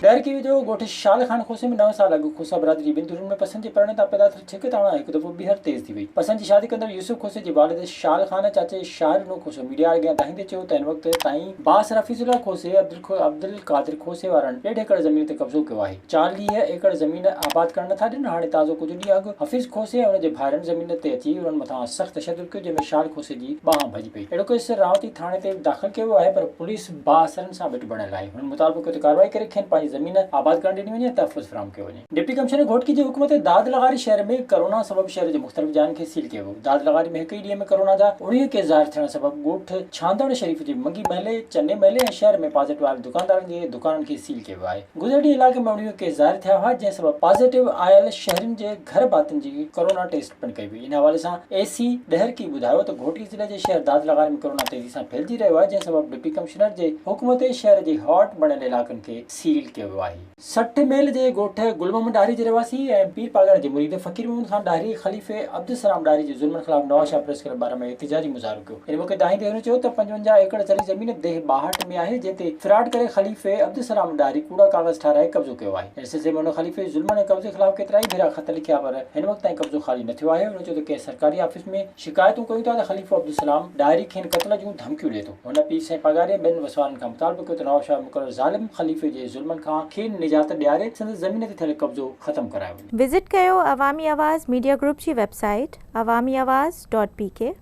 ॾहरकी जो ॻोठ शाल खान खोसे में 9 साल अॻु खोसा बरादरी ॿिनि धुरनि में पसंदि जे परण तां पैदा थियल ठिकताणा हिकु दफ़ो ॿीहर तेज़ थी वई। पसंदि जी शादी कंदड़ यूसुफ खोसे जे वालिद शाल खान चाचे शाहरुनो खोसो मीडिया अॻियां दाहींदे चयो त हिन वक़्त ताईं बास रफ़ीजुल्ला खोसे अब्दुल कादिर खोसे वारनि 1.5 एकड़ ज़मीन ते कब्ज़ो कयो आहे। 40 एकड़ ज़मीन आबाद करण नथा ॾियनि। हाणे ताज़ो कुझु ॾींहं अॻु हफ़ीज़ खोसे ऐं हुनजे भाइरनि ज़मीन ते अची उन्हनि मथां सख़्तु तशदुद कयो, जंहिंमें शाल खोसे जी ॿांह भॼी पई। अहिड़ो केस रावती थाणे ते दाख़िल कयो वियो आहे, पर पुलिस बाअसरनि सां ॿिट बणियल आहे। हुननि मुतालबो कयो त कार्रवाई करे खेनि पंहिंजी ज़मीन आबाद करण ॾिनी वञे, तहफ़ुज़ फ़राहम कयो वञे। डिप्टी कमिश्नर घोटकी जे हुकुम ते दाद लग़ारी शहर में कोरोना सबबि शहर जे मुख़्तलिफ़ जायुनि खे सील कयो वियो। दाद लग़ारी में हिक ई ॾींहं में कोरोना जा 19 केस ज़ाहिर थियण सबबि ॻोठ छांदड़ शरीफ़ जे मंगी महले, चने महले ऐं शहर में पॉज़िटिव आयल दुकानदारनि जे दुकाननि खे सील कयो वियो आहे। गुज़िरियल ॾींहुं इलाइक़े में 19 केस ज़ाहिर थिया हुआ, जंहिं सबबि पॉज़िटिव आयल शहरियुनि जे घर भातियुनि जी कोरोना टेस्ट पिणु कई वई। इन हवाले सां एसी ॾहरकी ॿुधायो त घोटकी ज़िले जे शहर दाद लग़ारी में कोरोना तेज़ी सां फैलिजी रहियो आहे, जंहिं सबबि डिप्टी कमिश्नर जे हुकुम ते शहर जे हॉट बणियल इलाइक़नि खे सील कयो वियो आहे। 60 मेल जे ॻोठ गुलमोहम्मद ॾाहिरी जे रहवासी ऐं पीर पागड़ जे मुरीद फ़कीर मोहम्मद ख़ान ॾाहिरी ख़लीफ़े अब्दुसलाम ॾाहिरी जे ज़ुल्मनि ख़िलाफ़ नवाबशाह प्रेस क्लब 12 में एहतिजाजी मुज़ाहिरो कयो। इन मौक़े दाहींदे हुन चयो त 55 एकड़ ज़री ज़मीन देह 62 में आहे, जंहिं ते फ्रॉड करे ख़लीफ़े अब्दुसलाम ॾाहिरी कूड़ा काग़ज़ ठाराए कब्ज़ो कयो आहे। इन सिलसिले में हुन ख़लीफ़े ज़ुल्मनि ऐं कब्ज़े ख़िलाफ़ केतिराई भेरा ख़त लिखिया, पर हिन वक़्त ताईं कब्ज़ो ख़ाली न थियो आहे। हुन चयो त कंहिं सरकारी ऑफिस में शिकायतूं कयूं था त ख़लीफ़ो अब्दुसलाम ॾाहिरी खेनि क़त्ल जूं धमकियूं ॾिए थो। हुन पीर साईं पगारे ॿियनि वसवारनि खां मुतालबो कयो त नवाबशाह मुक़रर ज़ालिम ख़लीफ़े जे ज़ुल्मनि खां खेनि निजात ॾियारे संदसि ज़मीन ते थियल कब्ज़ो ख़तमु करायो वञे। विज़िट कयो अवामी आवाज़ मीडिया ग्रुप जी वेबसाइट awamiawaz.pk